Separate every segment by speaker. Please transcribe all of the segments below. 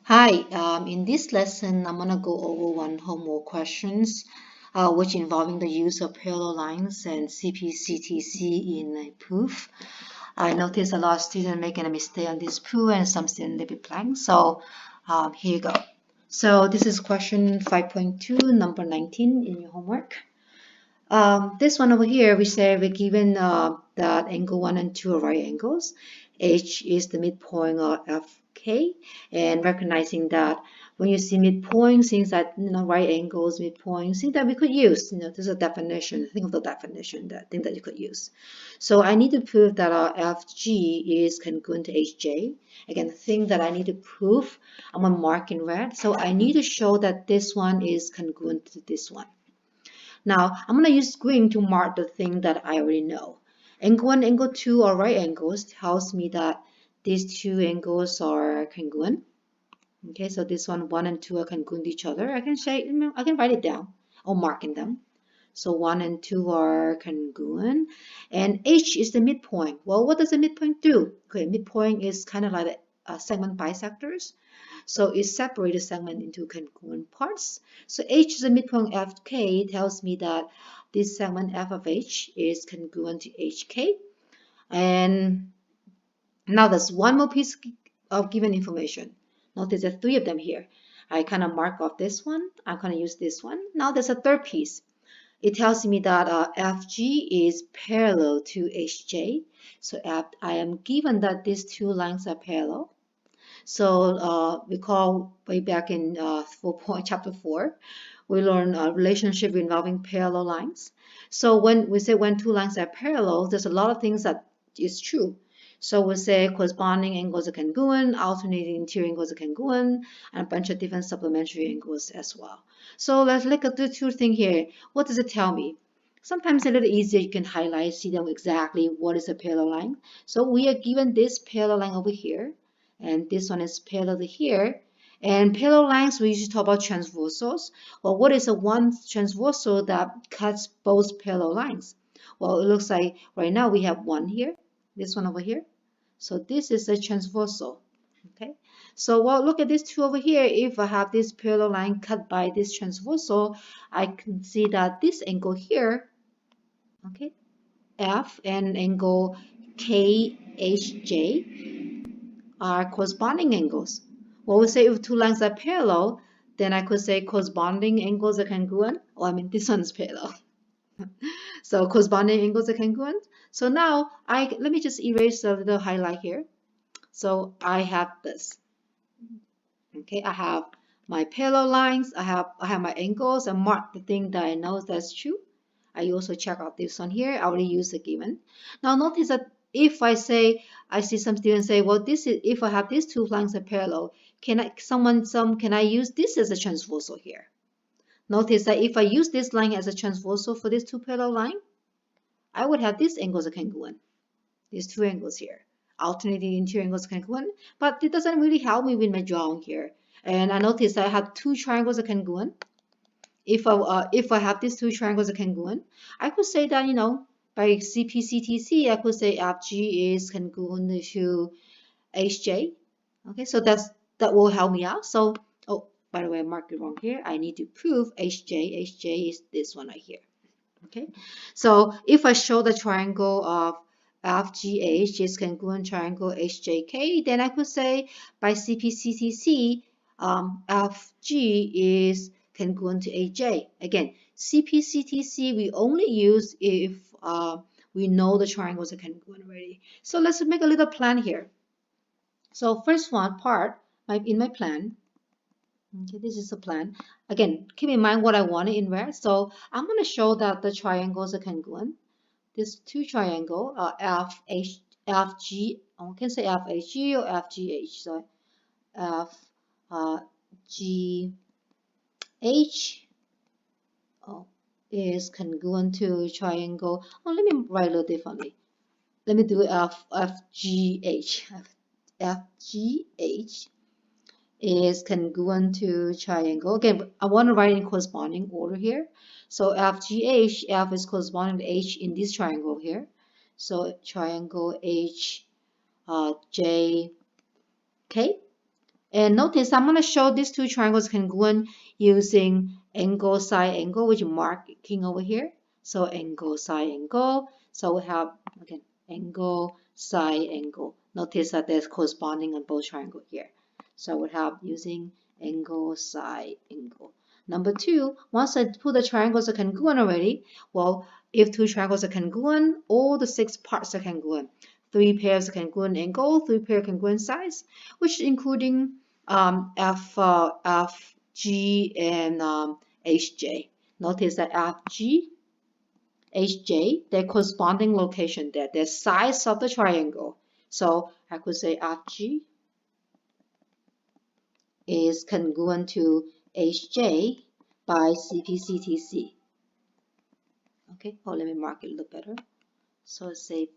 Speaker 1: Hi, in this lesson, I'm gonna go over one homework questions, which involving the use of parallel lines and CPCTC in a proof. I noticed a lot of students making a mistake on this proof and some students leave it blank. So here you go. So this is question 5.2, number 19 in your homework. This one over here, we say we're given that angle 1 and 2 are right angles. H is the midpoint of FK, and recognizing that when you see midpoint, things that right angles, midpoint, things that we could use. There's a definition. Think of the definition, that thing that you could use. So I need to prove that FG is congruent to HJ. Again, the thing that I need to prove, I'm gonna mark in red. So I need to show that this one is congruent to this one. Now, I'm going to use green to mark the thing that I already know. Angle 1, angle 2 are right angles, tells me that these two angles are congruent. Okay, so this one 1 and 2 are congruent to each other. I can write it down or marking them. So 1 and 2 are congruent. And H is the midpoint. Well, what does the midpoint do? Okay, midpoint is kind of like a segment bisectors. So it separates the segment into congruent parts. So H is the midpoint of FK, tells me that this segment F of H is congruent to HK. And now there's one more piece of given information. Notice there are three of them here. I kind of mark off this one. I'm going to use this one. Now there's a third piece. It tells me that FG is parallel to HJ. So I am given that these two lines are parallel. So recall way back in chapter 4, we learned a relationship involving parallel lines. So when we say when two lines are parallel, there's a lot of things that is true. So we say corresponding angles are congruent, alternating interior angles are congruent, and a bunch of different supplementary angles as well. So let's look at the two things here. What does it tell me? Sometimes it's a little easier, you can highlight, see them exactly what is a parallel line. So we are given this parallel line over here, and this one is parallel to here. And parallel lines, we usually talk about transversals. Well, what is a one transversal that cuts both parallel lines? Well, it looks like right now we have one here, this one over here. So this is a transversal. Okay. So well, look at these two over here. If I have this parallel line cut by this transversal, I can see that this angle here, okay, F and angle KHJ are corresponding angles. Well, we say if two lines are parallel, then I could say corresponding angles are congruent. Oh, I mean, this one is parallel. So corresponding angles are congruent. So now let me just erase a little highlight here. So I have this. Okay, I have my parallel lines, I have my angles, and mark the thing that I know that's true. I also check out this one here. I already use the given. Now notice that if I see some students say, well, this is if I have these two lines are parallel, can I use this as a transversal here? Notice that if I use this line as a transversal for these two parallel lines, I would have these angles are congruent. These two angles here. Alternating interior angles congruent, but it doesn't really help me with my drawing here. And I notice I have two triangles are congruent. If I have these two triangles are congruent, I could say that, by CPCTC, I could say FG is congruent to HJ. Okay, so that will help me out. So, oh, by the way, I marked it wrong here. I need to prove HJ. HJ is this one right here. Okay, so if I show the triangle of FGH is congruent triangle HJK, then I could say by CPCTC, FG is congruent to AJ. Again, CPCTC we only use if we know the triangles are congruent already. So let's make a little plan here. So first one part in my plan. Okay, this is a plan. Again, keep in mind what I wanted in red. So I'm going to show that the triangles are congruent. These two triangle FG, I can say FHG or FGH. So FGH is congruent to triangle. Oh, let me write a little differently. Let me do FGH. FGH is congruent to triangle. Again, I want to write in corresponding order here. So FGH, F is corresponding to H in this triangle here. So triangle HJK. And notice I'm going to show these two triangles congruent using angle, side, angle, which is marking over here. So angle, side, angle. So we have, again, angle, side, angle. Notice that there's corresponding on both triangles here. So we have using angle, side, angle. Number two, once I put the triangles are congruent already, well, if two triangles are congruent, all the 6 parts are congruent. 3 pairs of congruent angle, 3 pairs of congruent sides, which including FG and HJ. Notice that FG, HJ, their corresponding location there, their sides of the triangle. So I could say FG is congruent to HJ by CPCTC. Okay, oh, let me mark it a little better. So say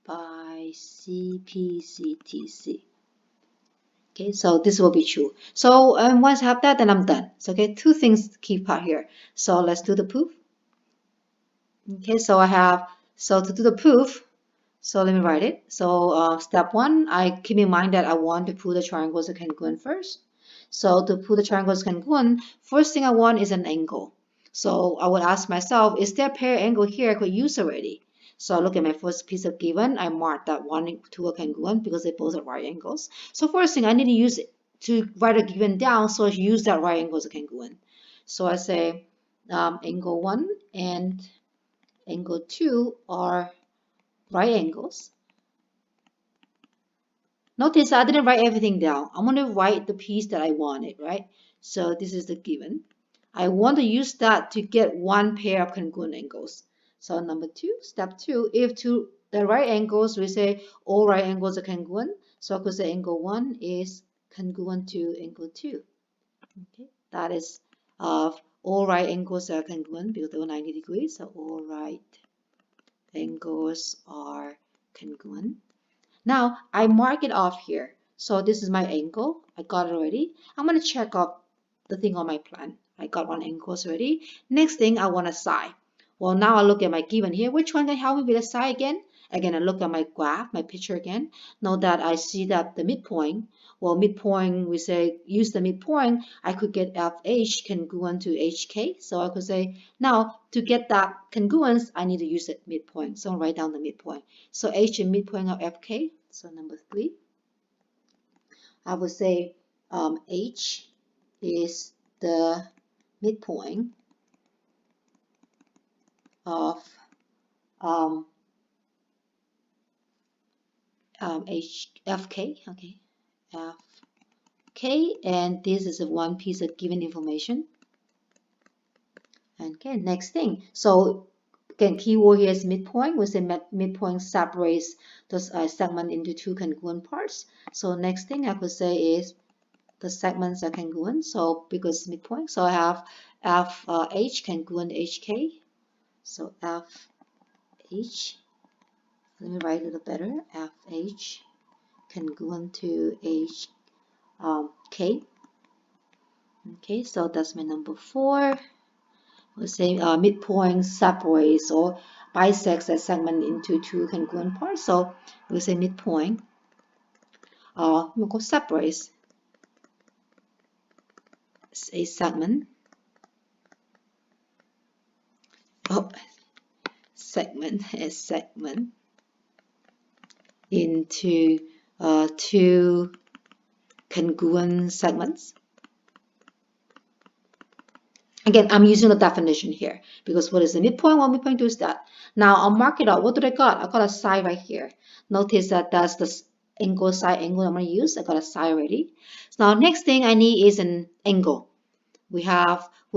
Speaker 1: by CPCTC. Okay, so this will be true. So once I have that, then I'm done. So okay, 2 things to keep out here. So let's do the proof. Okay, so I have, so to do the proof, so let me write it. So step 1, I keep in mind that I want to prove the triangles are congruent first. So to prove the triangles congruent, first thing I want is an angle. So I would ask myself, is there a pair angle here I could use already? So I look at my first piece of given, I mark that 1 and 2 are congruent because they both are right angles. So first thing I need to use it to write a given down, so I use that right angles are congruent. So I say angle 1 and angle 2 are right angles. Notice I didn't write everything down. I'm going to write the piece that I wanted, right? So this is the given. I want to use that to get 1 pair of congruent angles. So number 2, step 2, if to the right angles, we say all right angles are congruent. So I could say angle 1 is congruent to angle 2. Okay, that is of all right angles are congruent because they were 90 degrees. So all right angles are congruent. Now I mark it off here. So this is my angle. I got it already. I'm going to check off the thing on my plan. I got 1 angle already. Next thing, I want a side. Well, now I look at my given here. Which one can help me with a side again? Again, I look at my graph, my picture again. Now that I see that the midpoint, well, midpoint, we say use the midpoint, I could get FH congruent to HK. So I could say, now to get that congruence, I need to use the midpoint. So I'll write down the midpoint. So H is midpoint of FK. So number 3, I would say H is the midpoint of FK, okay, FK, and this is one piece of given information. Okay, next thing. So again, keyword here is midpoint. We say midpoint separates those segment into 2 congruent parts. So next thing I could say is the segments are congruent. So because midpoint, so I have FH congruent HK. So FH, let me write it a little better. FH congruent to HK. Okay, so that's my number 4. We'll say midpoint separates or bisects a segment into 2 congruent parts. So we'll say midpoint we'll go separates a segment. Segment into 2 congruent segments. Again, I'm using the definition here because what is the midpoint? Well, midpoint is that. Now I'll mark it out. What did I got? I got a side right here. Notice that that's the angle, side angle I'm going to use. I got a side already. So now next thing I need is an angle. We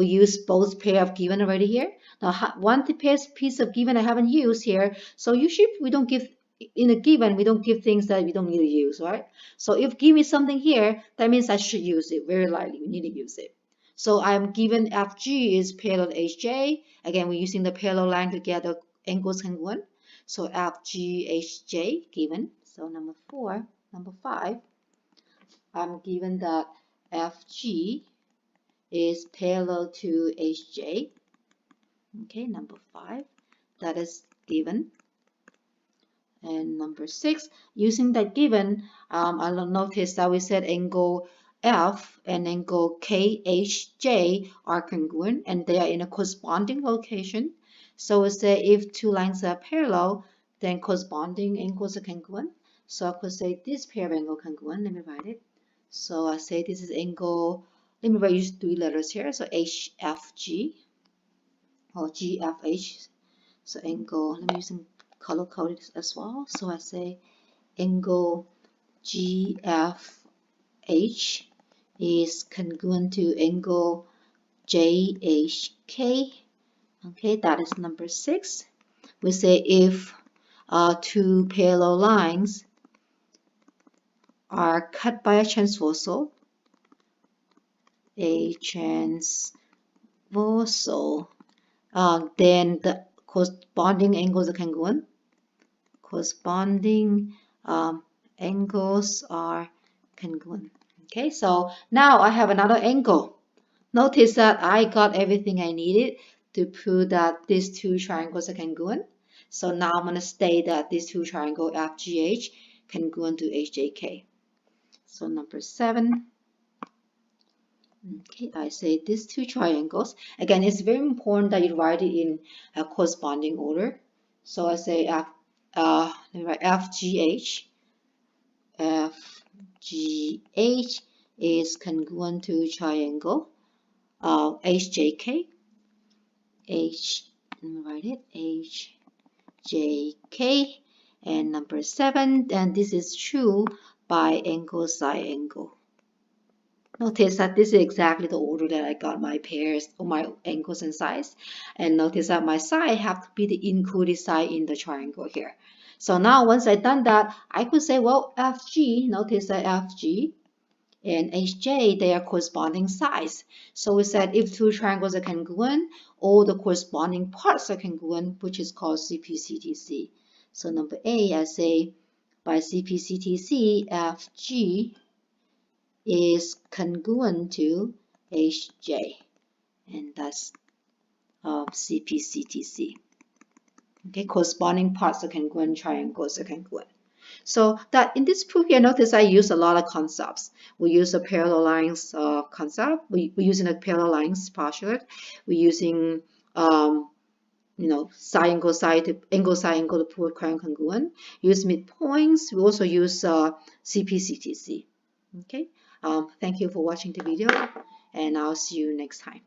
Speaker 1: use both pair of given already here. Now one piece of given I haven't used here. So usually we don't give in a given, we don't give things that we don't need to use, right? So if give me something here, that means I should use it. Very likely we need to use it. So I'm given FG is parallel to HJ. Again, we're using the parallel line to get the angles congruent. So FG, HJ given. So number 5, I'm given that FG is parallel to HJ. Okay, number 5, that is given. And number 6, using that given, I'll notice that we said angle F and angle KHJ are congruent and they are in a corresponding location. So we say if two lines are parallel, then corresponding angles are congruent. So I could say this pair of angle congruent. Let me write it. So I say this is angle, let me use 3 letters here. So HFG or GFH. So angle, let me use some color coded as well. So I say angle GFH is congruent to angle JHK. Okay, that is number 6. We say if two parallel lines are cut by a transversal, then the corresponding angles are congruent. Corresponding angles are congruent. Okay, so now I have another angle. Notice that I got everything I needed to prove that these two triangles are congruent. So now I'm going to state that these two triangles FGH congruent to HJK. So number 7. Okay, I say these two triangles. Again, it's very important that you write it in a corresponding order. So I say FGH. FGH is congruent to triangle HJK. Let me write it, HJK. And number 7, and this is true by angle side angle. Notice that this is exactly the order that I got my pairs or my angles and sides. And notice that my side have to be the included side in the triangle here. So now once I've done that, I could say, well, FG, notice that FG and HJ, they are corresponding sides. So we said if two triangles are congruent, all the corresponding parts are congruent, which is called CPCTC. So number A, I say by CPCTC, FG is congruent to HJ, and that's CPCTC. Okay, corresponding parts are congruent, triangles are congruent. So that in this proof here, notice I use a lot of concepts. We use a parallel lines concept. We're using a parallel lines postulate. We're using side angle side to angle to prove current congruent. Use midpoints. We also use CPCTC. Okay. Thank you for watching the video, and I'll see you next time.